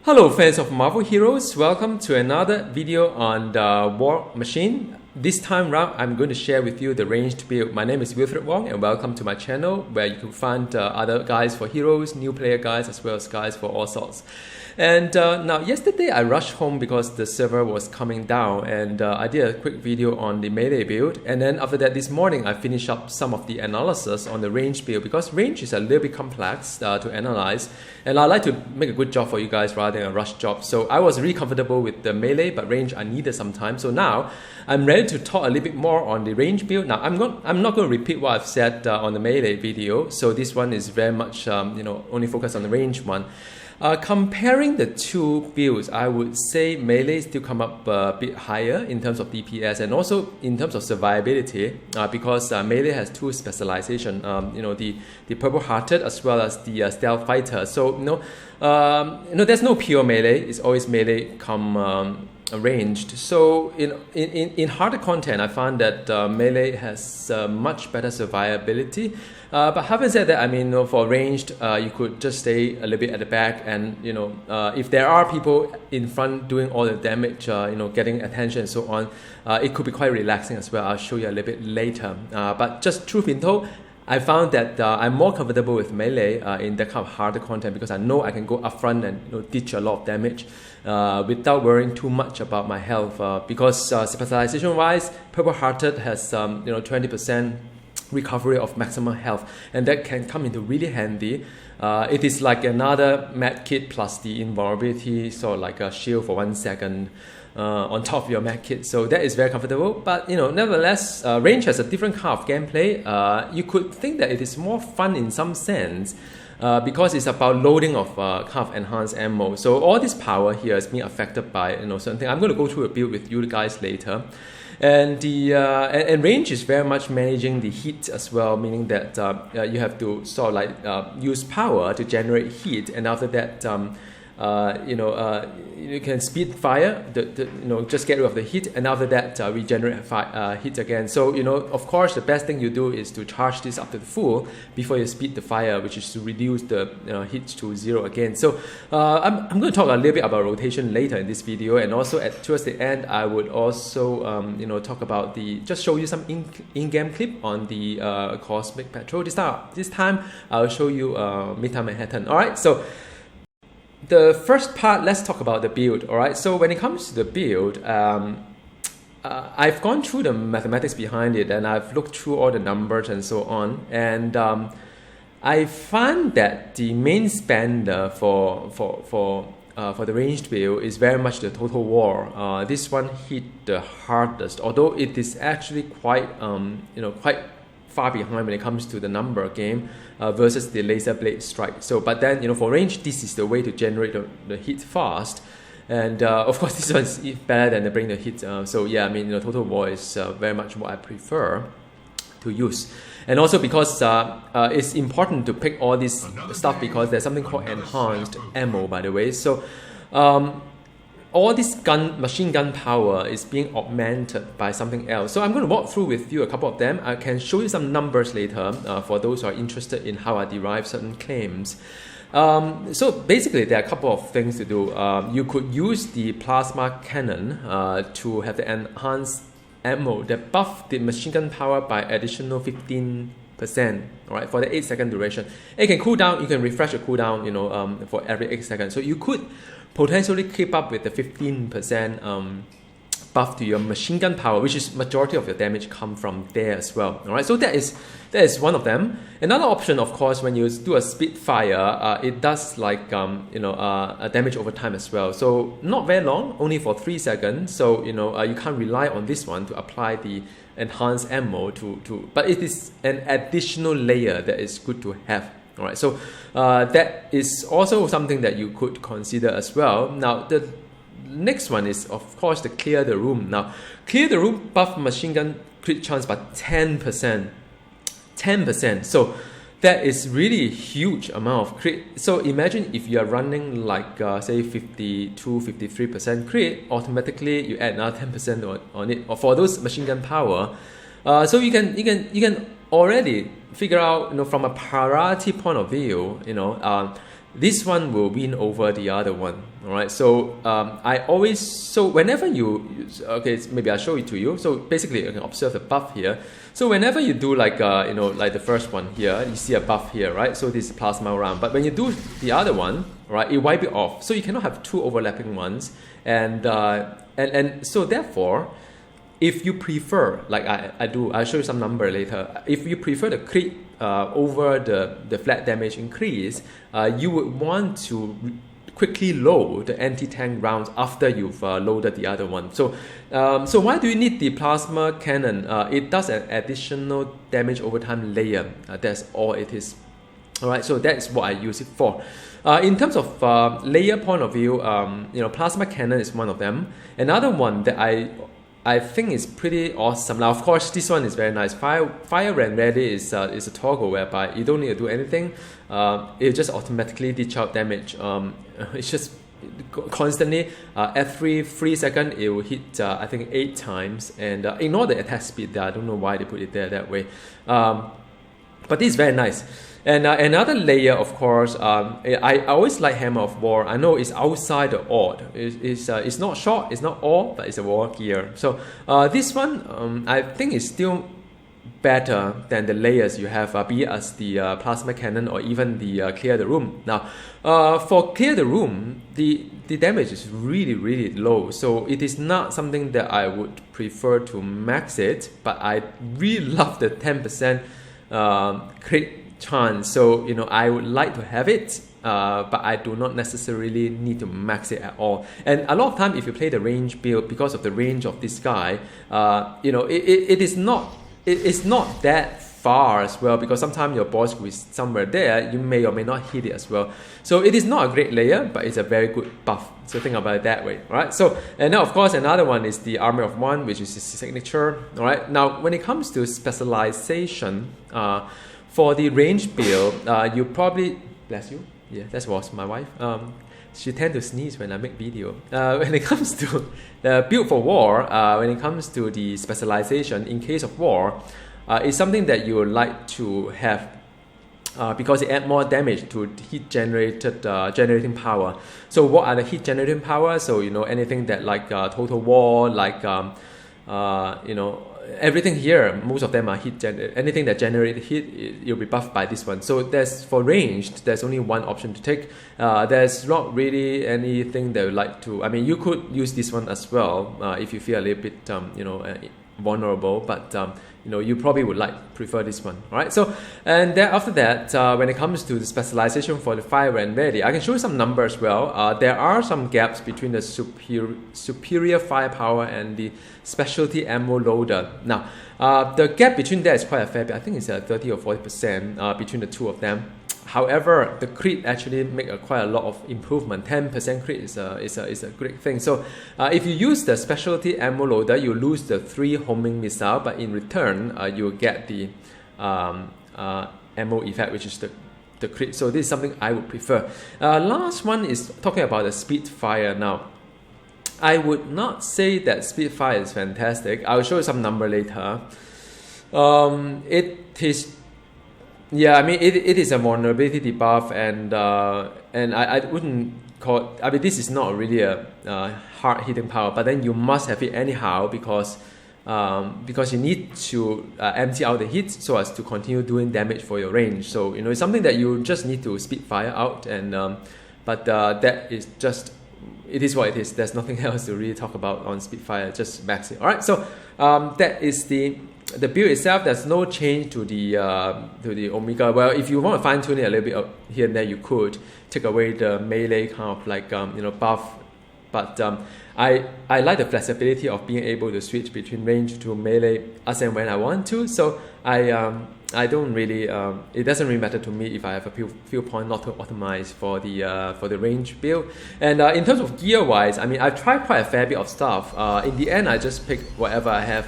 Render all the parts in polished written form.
Hello fans of Marvel Heroes, welcome to another video on the War Machine. This time round, I'm going to share with you the ranged build. My name is Wilfred Wong and welcome to my channel where you can find other guides for heroes, new player guides, as well as guides for all sorts. And now yesterday I rushed home because the server was coming down and I did a quick video on the melee build, and then after that this morning I finished up some of the analysis on the range build because range is a little bit complex to analyze, and I like to make a good job for you guys rather than a rush job. So I was really comfortable with the melee, but range I needed some time. So now I'm ready to talk a little bit more on the range build. Now I'm not going to repeat what I've said on the melee video, so this one is very much only focused on the range one. Comparing the two builds, I would say melee still come up a bit higher in terms of DPS and also in terms of survivability because melee has two specialization, the purple hearted as well as the stealth fighter. So there's no pure melee, it's always melee come ranged. So in harder content, I found that melee has much better survivability. But having said that, I mean, for ranged, you could just stay a little bit at the back, and if there are people in front doing all the damage, getting attention and so on, it could be quite relaxing as well. I'll show you a little bit later. But just truth be told, I found that I'm more comfortable with melee in that kind of harder content because I know I can go up front and ditch a lot of damage without worrying too much about my health. Because specialization wise, Purple Hearted has 20% recovery of maximum health, and that can come into really handy. It is like another med kit plus the invulnerability, so like a shield for 1 second on top of your med kit, so that is very comfortable. But nevertheless, range has a different kind of gameplay. You could think that it is more fun in some sense because it's about loading of kind of enhanced ammo. So all this power here is being affected by certain things. I'm going to go through a build with you guys later. And the and range is very much managing the heat as well, meaning that you have to sort of like use power to generate heat, and after that you can speed fire, just get rid of the heat, and after that regenerate heat again. So of course the best thing you do is to charge this up to the full before you speed the fire, which is to reduce the heat to 0 again. So I'm going to talk a little bit about rotation later in this video, and also towards the end I would also talk about just show you some in-game clip on the Cosmic Patrol. This time I'll show you Midtown Manhattan. Alright, so the first part, let's talk about the build. Alright, so when it comes to the build, I've gone through the mathematics behind it, and I've looked through all the numbers and so on, and I find that the main spender for the ranged build is very much the Total War. This one hit the hardest, although it is actually quite quite far behind when it comes to the number game versus the laser blade strike. So, but then for range, this is the way to generate the hit fast, and of course this one is better than the bring the hit. So yeah, I mean Total War is very much what I prefer to use, and also because it's important to pick all this stuff because there's something called enhanced ammo, by the way. So all this machine gun power is being augmented by something else. So I'm going to walk through with you a couple of them. I can show you some numbers later for those who are interested in how I derive certain claims. So basically there are a couple of things to do. You could use the plasma cannon to have the enhanced ammo that buff the machine gun power by additional 15%, alright, for the 8-second duration. It can cool down, you can refresh the cooldown, for every 8 seconds. So you could potentially keep up with the 15% buff to your machine gun power, which is majority of your damage come from there as well. Alright, so that is one of them. Another option, of course, when you do a speed fire, it does like a damage over time as well. So not very long, only for 3 seconds. So you can't rely on this one to apply the enhanced ammo but it is an additional layer that is good to have. Alright, so that is also something that you could consider as well. Now the next one is of course to clear the room. Now clear the room buff machine gun crit chance by 10%. So that is really a huge amount of crit. So imagine if you are running like say 52-53% crit, automatically you add another 10% on it, or for those machine gun power. So you can already figure out from a priority point of view, this one will win over the other one. All right. So whenever okay, maybe I'll show it to you. So basically, you can observe the buff here. So whenever you do like like the first one here, you see a buff here, right? So this is plasma round. But when you do the other one, right, it wipe it off. So you cannot have two overlapping ones, and so therefore, if you prefer, like I'll show you some number later. If you prefer the crit over the flat damage increase, you would want to quickly load the anti-tank rounds after you've loaded the other one. So why do you need the plasma cannon? It does an additional damage over time layer. That's all it is. All right, so that's what I use it for. In terms of layer point of view, plasma cannon is one of them. Another one that I think is pretty awesome. Now, of course, this one is very nice. Fire and ready is a toggle whereby you don't need to do anything. It just automatically dish out damage. It's just constantly every 3 seconds it will hit I think 8 times, and ignore the attack speed there. I don't know why they put it there that way. But this is very nice. And another layer, of course, I always like Hammer of War. I know it's outside the odd. It's not short, it's not all, but it's a war gear. So this one, I think is still better than the layers you have, be it as the plasma cannon or even the clear the room. Now, for clear the room, the damage is really, really low. So it is not something that I would prefer to max it, but I really love the 10% crit chance. So I would like to have it, but I do not necessarily need to max it at all. And a lot of time, if you play the range build, because of the range of this guy, it's not that far as well, because sometimes your boss is somewhere there, you may or may not hit it as well. So it is not a great layer, but it's a very good buff. So think about it that way. All right. So, and now of course another one is the Army of One, which is his signature. All right. Now when it comes to specialization, for the range build, you probably, bless you, yeah, that was my wife. She tends to sneeze when I make video. When it comes to the build for war, when it comes to the specialization in case of war, it's something that you would like to have because it adds more damage to heat generating power. So what are the heat generating power? So anything that like total war, like everything here, most of them are heat anything that generates heat, you'll be buffed by this one. So for ranged, there's only one option to take. There's not really anything that would like to. I mean, you could use this one as well if you feel a little bit vulnerable, but you probably would prefer this one. All right. So and then after that, when it comes to the specialization for the fire and ready, I can show you some numbers as well. There are some gaps between the superior firepower and the specialty ammo loader. Now, the gap between that is quite a fair bit. I think it's 30 or 40% between the two of them. However, the crit actually make quite a lot of improvement. 10% crit is a great thing. So if you use the specialty ammo loader, you lose the 3 homing missile, but in return you get the ammo effect, which is the crit. So this is something I would prefer. Last one is talking about the Spitfire. Now, I would not say that Spitfire is fantastic. I'll show you some number later. It is. Yeah, I mean it is a vulnerability debuff, and I wouldn't call. I mean, this is not really a hard hitting power, but then you must have it anyhow because you need to empty out the hit so as to continue doing damage for your range. So it's something that you just need to Spitfire out, and but that is just. It is what it is. There's nothing else to really talk about on Spitfire. Just max it. All right. So that is the build itself. There's no change to the Omega. Well, if you want to fine tune it a little bit here and there, you could take away the melee kind of like buff. But I like the flexibility of being able to switch between range to melee as and when I want to. So I don't really it doesn't really matter to me if I have a few point not to optimize for the range build. And in terms of gear wise, I mean, I've tried quite a fair bit of stuff. In the end, I just pick whatever I have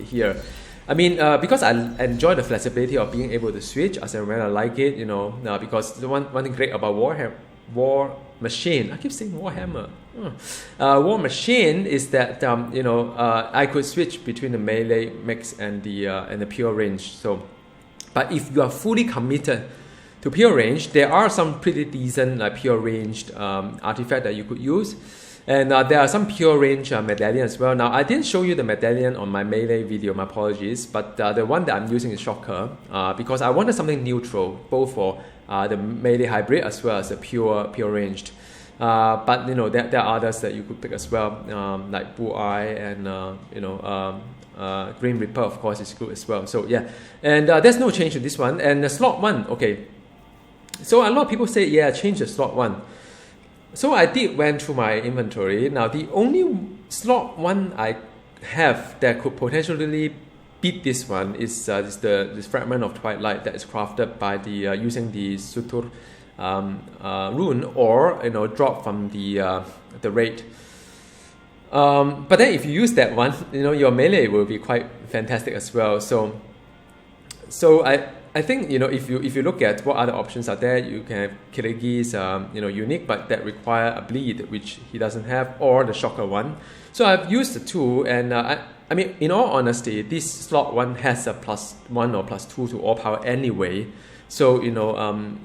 here. I mean, because I enjoy the flexibility of being able to switch as and when I like it, because the one thing great about War Machine, I keep saying Warhammer. War Machine is that I could switch between the melee mix and the pure range. So, but if you are fully committed to pure range, there are some pretty decent pure ranged artifact that you could use. And there are some pure range medallion as well. Now, I didn't show you the medallion on my melee video, my apologies, but the one that I'm using is Shocker because I wanted something neutral, both for the melee hybrid as well as the pure ranged. But you know, there are others that you could pick as well, like Bull Eye and Green Reaper, of course, is good as well. So yeah, and there's no change to this one. And the slot 1, okay. So a lot of people say, yeah, change the slot 1. So I did went through my inventory. Now the only slot 1 I have that could potentially beat this one is this fragment of Twilight that is crafted by the using the Sutur rune, or you know, drop from the raid. But then if you use that one, you know, your melee will be quite fantastic as well. So I think, you know, if you look at what other options are there, you can have Kirigi's you know, unique, but that require a bleed, which he doesn't have, or the Shocker one. So I've used the two, and I mean, in all honesty, this slot 1 has a +1 or +2 to all power anyway. So you know,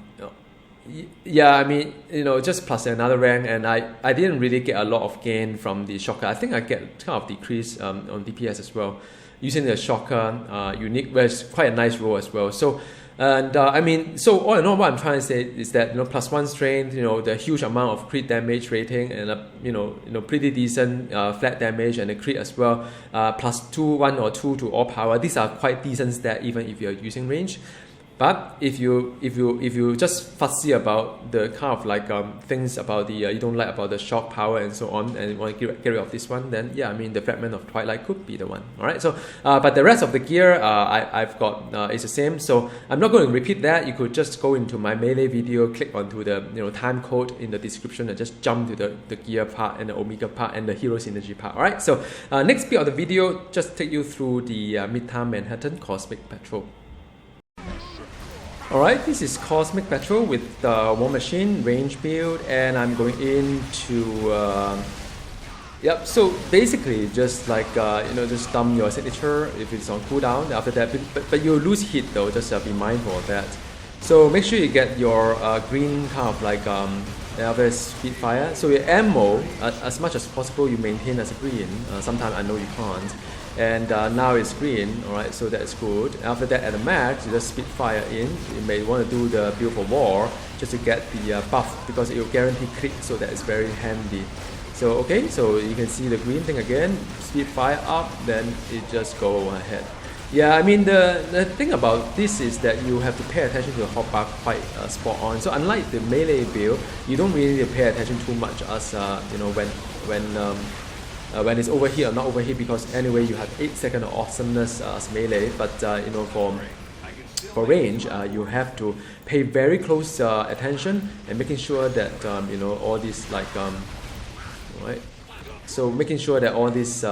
yeah, I mean, you know, just plus another rank, and I didn't really get a lot of gain from the Shocker. I think I get kind of decrease on DPS as well, using the Shocker unique, which is quite a nice roll as well. So, and I mean, so all in all, what I'm trying to say is that, you know, +1 strength, you know, the huge amount of crit damage rating, and you know, pretty decent flat damage and the crit as well, +2, 1 or 2 to all power. These are quite decent stats even if you're using range. But if you just fussy about the kind of like things about the you don't like about the shock power and so on, and you want to get rid of this one, then yeah, I mean, the Fragment of Twilight could be the one. All right. So but the rest of the gear I've got is the same. So I'm not going to repeat that. You could just go into my melee video, click onto the, you know, time code in the description, and just jump to the gear part and the Omega part and the hero synergy part. All right. So next bit of the video just take you through the Midtown Manhattan Cosmic Patrol. Alright, this is Cosmic Patrol with the War Machine range build, and I'm going into yep. So basically, just like you know, just dump your signature if it's on cooldown. After that, but you lose hit though. Just be mindful of that. So make sure you get your green kind of like other Spitfire. So your ammo, as much as possible, you maintain as a green. Sometimes I know you can't. And now it's green, alright, so that's good. After that, at the max, you just Spitfire in. You may want to do the build for war just to get the buff, because it will guarantee crit, so that is very handy. So okay, so you can see the green thing again, Spitfire up, then it just go ahead. Yeah, I mean, the thing about this is that you have to pay attention to the hotbar quite spot on. So unlike the melee build, you don't really need to pay attention too much as you know, when it's overheat or not overheat, because anyway you have 8 seconds of awesomeness as melee, but you know, for range you have to pay very close attention and making sure that you know, all these like right, so making sure that all this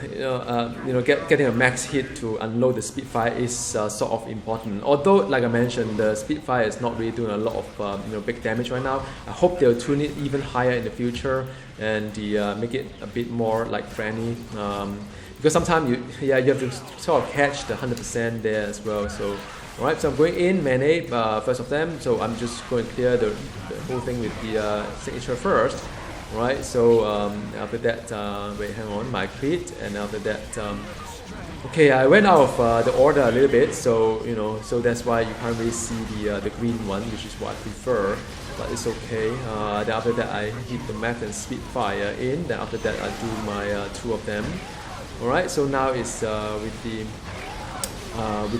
you know, getting a max hit to unload the Spitfire is sort of important. Although, like I mentioned, the Spitfire is not really doing a lot of you know, big damage right now. I hope they'll tune it even higher in the future and make it a bit more like friendly. Because sometimes you have to sort of catch the 100% there as well. So alright, so I'm going in melee first of them. So I'm just going to clear the whole thing with the signature first. Right, so after that, wait, hang on, my crit, and after that, okay, I went out of the order a little bit, so you know, so that's why you can't really see the green one, which is what I prefer, but it's okay. Then after that, I hit the max and Spitfire in. Then after that, I do my 2 of them. All right, so now it's with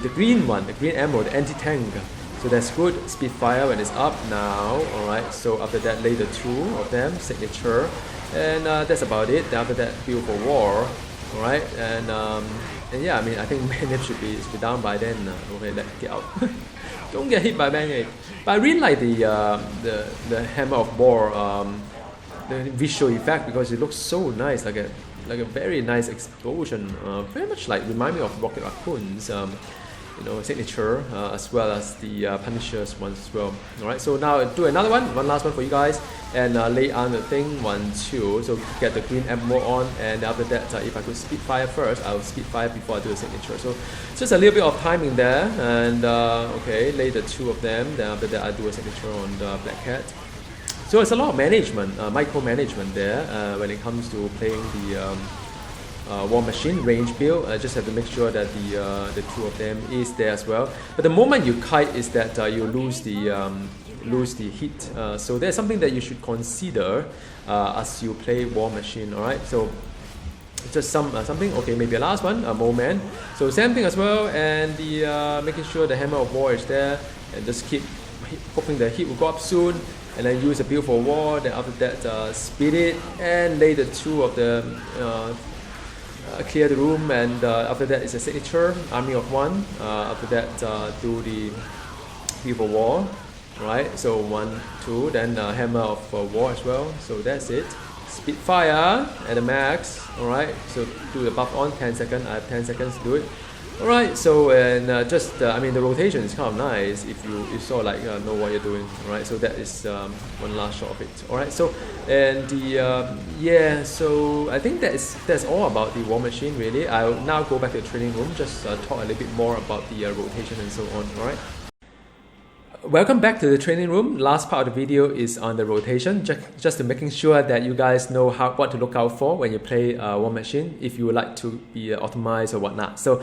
the green one, the green ammo, the anti-tank. So that's good. Spitfire when it's up now. Alright, so after that, lay the 2 of them, signature, and that's about it. Then after that, build for war. Alright, and yeah, I mean, I think Manip should be down by then. Okay, let's get out. Don't get hit by Manip. But I really like the Hammer of War, the visual effect, because it looks so nice, like a very nice explosion. Very much like remind me of Rocket Raccoon's you know, signature, as well as the Punisher's ones as well. Alright, so now do another one last one for you guys. and lay on the thing 1, 2, so get the green ammo on, and after that if I could speed fire first, I'll speed fire before I do the signature. So just a little bit of timing there, and okay, lay the 2 of them, then after that I do a signature on the Black Cat. So it's a lot of management, micromanagement there when it comes to playing the War Machine range build. I just have to make sure that the 2 of them is there as well. But the moment you kite is that you lose the hit. So there's something that you should consider as you play War Machine. All right. So just something. Okay, maybe a last one, a moment. So same thing as well, and the making sure the Hammer of War is there, and just keep hoping the hit will go up soon. And then use a build for war. Then after that, speed it and lay the 2 of the clear the room, and after that is a signature army of 1. After that, do the build for war, right? So 1, 2, then hammer of war as well. So that's it. Speed fire at the max. All right. So do the buff on 10 seconds. I have 10 seconds to do it. Alright, so and just I mean the rotation is kind of nice if you sort of like know what you're doing. Alright, so that is one last shot of it. Alright, so and the yeah, so I think that's all about the War Machine really. I'll now go back to the training room, just talk a little bit more about the rotation and so on. Alright. Welcome back to the training room. Last part of the video is on the rotation, just to making sure that you guys know what to look out for when you play War Machine, if you would like to be optimized or whatnot. So,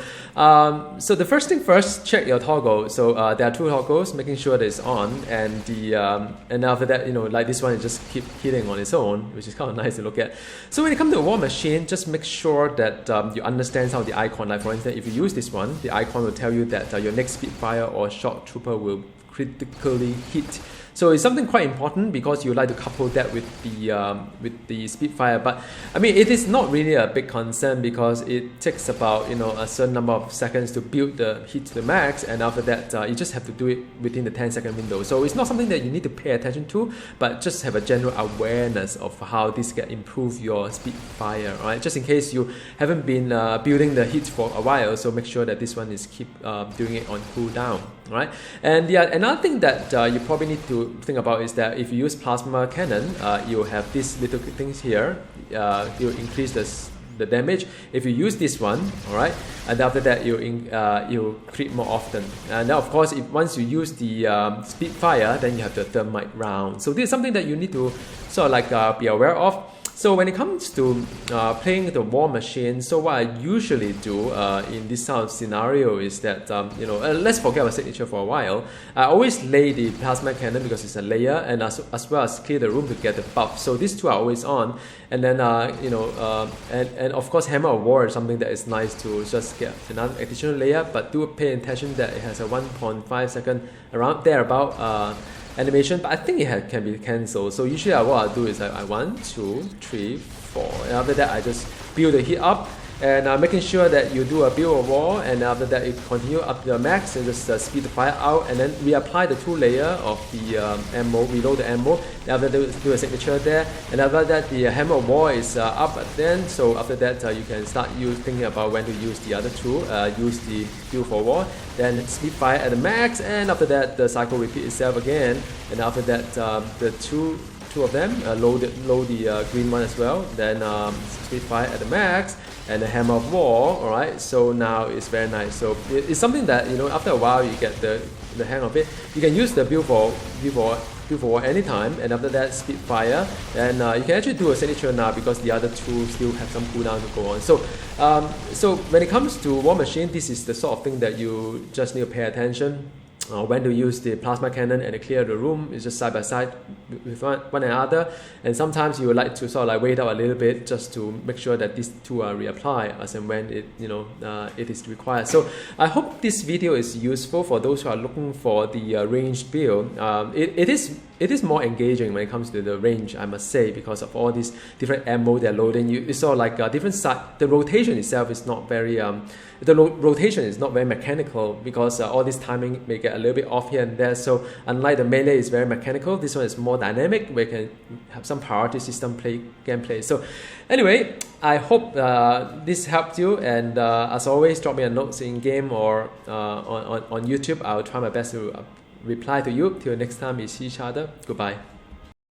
so the first thing first, check your toggle. So there are 2 toggles, making sure that it's on, and the and after that, like this one, it just keep hitting on its own, which is kind of nice to look at. So when it comes to War Machine, just make sure that you understand some of the icon. Like for instance, if you use this one, the icon will tell you that your next Spitfire or Shock Trooper will critically hit. So it's something quite important because you like to couple that with the Spitfire. But I mean, it is not really a big concern because it takes about a certain number of seconds to build the hit to the max, and after that you just have to do it within the 10-second window. So it's not something that you need to pay attention to, but just have a general awareness of how this can improve your Spitfire, right? Just in case you haven't been building the hit for a while, so make sure that this one is keep doing it on cooldown, right? And another thing that you probably need to think about is that if you use plasma cannon, you have these little things here. You increase the damage. If you use this one, all right, and after that you crit more often. And now of course, once you use the Spitfire, then you have the thermite round. So this is something that you need to sort of like be aware of. So when it comes to playing the War Machine, so what I usually do in this sort of scenario is that, let's forget our signature for a while. I always lay the plasma cannon because it's a layer, and as well as clear the room to get the buff. So these 2 are always on, and then and of course Hammer of War is something that is nice to just get another additional layer, but do pay attention that it has a 1.5 second around there about animation, but I think it can be cancelled. So usually what I do is I 1, 2, 3, 4, and after that I just build the hit up, and making sure that you do a build of war, and after that you continue up to the max and just speed the fire out, and then reapply the 2 layer of the ammo, reload the ammo, and after that do a signature there, and after that the Hammer of War is up then. So after that you can start thinking about when to use the other 2, use the build for war, then speed fire at the max, and after that the cycle repeat itself again, and after that the two of them load the green one as well, then speed fire at the max, and the Hammer of War. All right, so now it's very nice. So it's something that after a while you get the hang of it. You can use the build for war anytime, and after that Spitfire, and you can actually do a signature now because the other 2 still have some cooldown to go on. So so when it comes to War Machine, this is the sort of thing that you just need to pay attention. When to use the plasma cannon and clear the room is just side by side with one another, and sometimes you would like to sort of like wait out a little bit just to make sure that these 2 are reapplied as and when it is required. So I hope this video is useful for those who are looking for the ranged build. It is more engaging when it comes to the range, I must say, because of all these different ammo they're loading. It's sort of like a different side. The rotation itself is not very rotation is not very mechanical because all this timing may get a little bit off here and there. So unlike the melee is very mechanical, this one is more dynamic, where you can have some priority system gameplay. So anyway, I hope this helped you, and as always, drop me a note in game or on YouTube. I'll try my best to reply to you. Till next time we see each other. Goodbye.